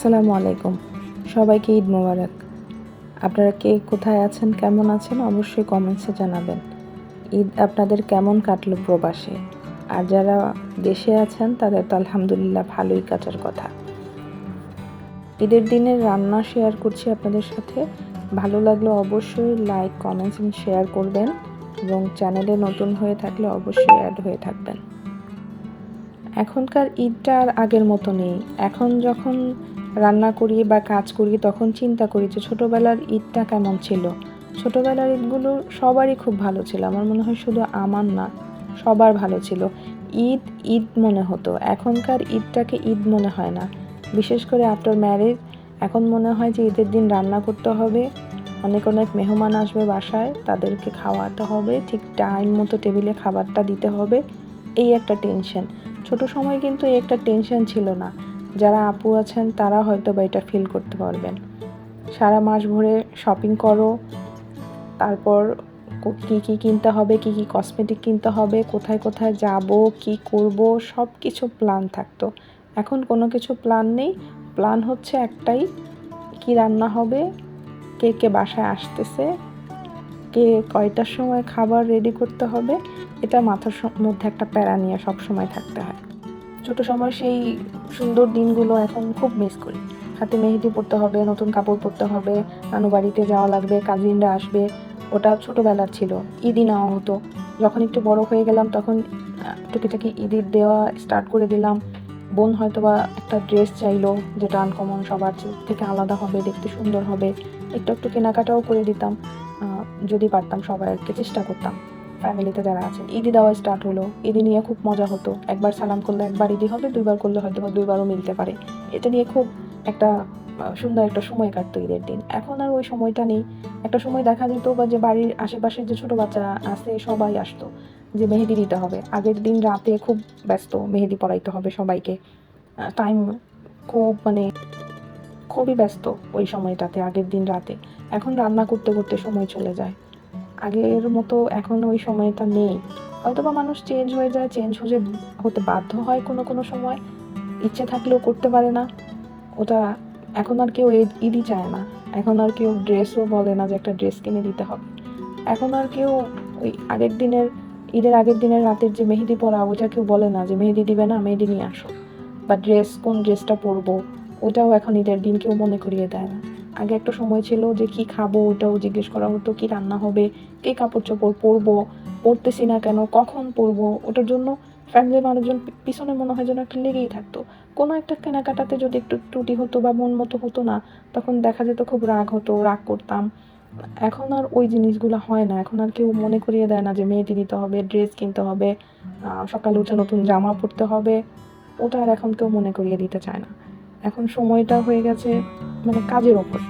আসসালামু আলাইকুম। সবাইকে ঈদ মোবারক। আপনারা কে কোথায় আছেন, কেমন আছেন অবশ্যই কমেন্টসে জানাবেন। ঈদ আপনাদের কেমন কাটলো প্রবাসে? আর যারা দেশে আছেন তাদের তো আলহামদুলিল্লাহ ভালোই কাটার কথা। ঈদের দিনের রান্না শেয়ার করছি আপনাদের সাথে। ভালো লাগলে অবশ্যই লাইক, কমেন্টস এবং শেয়ার করবেন এবং চ্যানেলে নতুন হয়ে থাকলে অবশ্যই অ্যাড হয়ে থাকবেন। এখনকার ঈদটা আর আগের মতো নেই। এখন যখন রান্না করি বা কাজ করি তখন চিন্তা করি যে ছোটোবেলার ঈদটা কেমন ছিল। ছোটোবেলার ঈদগুলো সবারই খুব ভালো ছিল, আমার মনে হয় শুধু আমার না, সবার ভালো ছিল। ঈদ ঈদ মনে হতো, এখনকার ঈদটাকে ঈদ মনে হয় না। বিশেষ করে আফটার ম্যারেজ এখন মনে হয় যে ঈদের দিন রান্না করতে হবে, অনেক অনেক মেহমান আসবে বাসায়, তাদেরকে খাওয়াতে হবে, ঠিক টাইম মতো টেবিলে খাবারটা দিতে হবে, এই একটা টেনশন। ছোট সময় কিন্তু এই একটা টেনশন ছিল না। যারা আপু আছেন তারা হয়তো বা এটা ফিল করতে পারবেন। সারা মাস ভরে শপিং করো, তারপর কী কী কিনতে হবে, কী কী কসমেটিক কিনতে হবে, কোথায় কোথায় যাব, কি করব, সব কিছু প্ল্যান থাকতো। এখন কোনো কিছু প্ল্যান নেই। প্ল্যান হচ্ছে একটাই, কি রান্না হবে, কে কে বাসায় আসতেছে, কে কয়টার সময় খাবার রেডি করতে হবে, এটা মাথার মধ্যে একটা প্যারা নিয়ে সব সময় থাকতে হয়। ছোট সময় সেই সুন্দর দিনগুলো এখন খুব মিস করি। হাতে মেহেদি পরতে হবে, নতুন কাপড় পরতে হবে, নানু বাড়িতে যাওয়া লাগবে, কাজিনরা আসবে, ওটা ছোটোবেলার ছিল। ঈদই নেওয়া হতো। যখন একটু বড় হয়ে গেলাম তখন টুকিটাকি ঈদের দেওয়া স্টার্ট করে দিলাম। বোন হয়তো বা একটা ড্রেস চাইলো, যেটা আনকমন, সবার থেকে আলাদা হবে, দেখতে সুন্দর হবে, একটু একটু কেনাকাটাও করে দিতাম যদি পারতাম, সবাইকে চেষ্টা করতাম। ফ্যামিলিতে যারা আছেন ঈদি দেওয়া স্টার্ট হলো, ঈদি নিয়ে খুব মজা হতো। একবার সালাম করলে একবার ঈদি হবে, দুইবার করলে হয়তো বা দুইবারও মিলতে পারে। এটা নিয়ে খুব একটা সুন্দর একটা সময় কাটতো ঈদের দিন। এখন আর ওই সময়টা নেই। একটা সময় দেখা যেত বা যে বাড়ির আশেপাশে যে ছোট বাচ্চা আছে সবাই আসতো যে মেহেদি দিতে হবে। আগের দিন রাতে খুব ব্যস্ত, মেহেদি পরাইতে হবে সবাইকে, টাইম খুব খুবই ব্যস্ত ওই সময়টাতে, আগের দিন রাতে। এখন রান্না করতে করতে সময় চলে যায়। আগের মতো এখন ওই সময়টা নেই। হয়তোবা মানুষ চেঞ্জ হয়ে যায়, চেঞ্জ হতে বাধ্য হয় কোনো কোনো সময়, ইচ্ছে থাকলেও করতে পারে না ওটা। এখন আর কেউ ঈদই চায় না। এখন আর কেউ ড্রেসও বলে না যে একটা ড্রেস কিনে দিতে হবে। এখন আর কেউ ওই ঈদের আগের দিনের রাতের যে মেহেদি পরা, ওটা কেউ বলে না যে মেহেদি দিবে না, মেহেদি নিয়ে আসো। বা কোন ড্রেসটা পরবো, ওটাও এখন ঈদের দিন কেউ মনে করিয়ে দেয় না। আগে একটা সময় ছিল যে কি খাবো ওটাও জিজ্ঞেস করা হতো, কি রান্না হবে, কি কাপড় চোপড় পরবো, পরতেছি না কেন, কখন পরবো, ওটার জন্য ফ্যামিলির মানুষজন পিছনে মনে হয় যেন একটা লেগেই থাকতো। কোনো একটা কেনাকাটাতে যদি একটু ত্রুটি হতো বা মন মতো হতো না, তখন দেখা যেত খুব রাগ হতো, রাগ করতাম। এখন আর ওই জিনিসগুলো হয় না। এখন আর কেউ মনে করিয়ে দেয় না যে মেহেদি দিতে হবে, ড্রেস কিনতে হবে, সকালে উঠে নতুন জামা পরতে হবে, ওটা আর এখন কেউ মনে করিয়ে দিতে চায় না। এখন সময়টা হয়ে গেছে কাজের ওপর।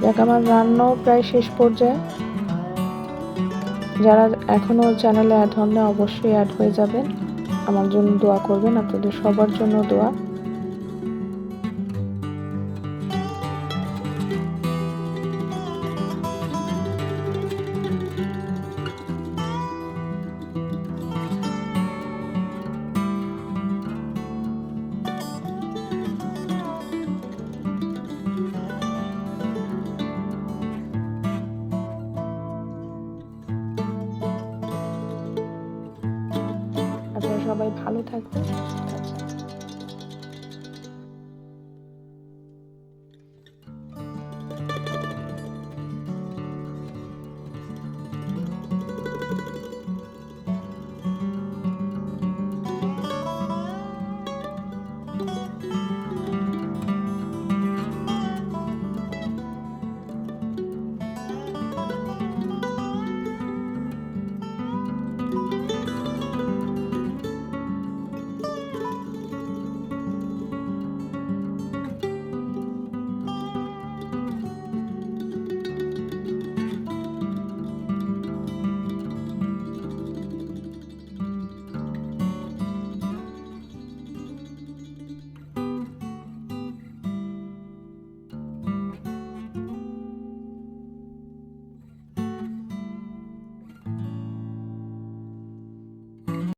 দেখ, আমার রান্নাও প্রায় শেষ পর্যায়ে। যারা এখনও চ্যানেলে অ্যাড হন না অবশ্যই অ্যাড হয়ে যাবেন। আমার জন্য দোয়া করবেন, আপনাদের সবার জন্য দোয়া। আপনারা সবাই ভালো থাকবেন।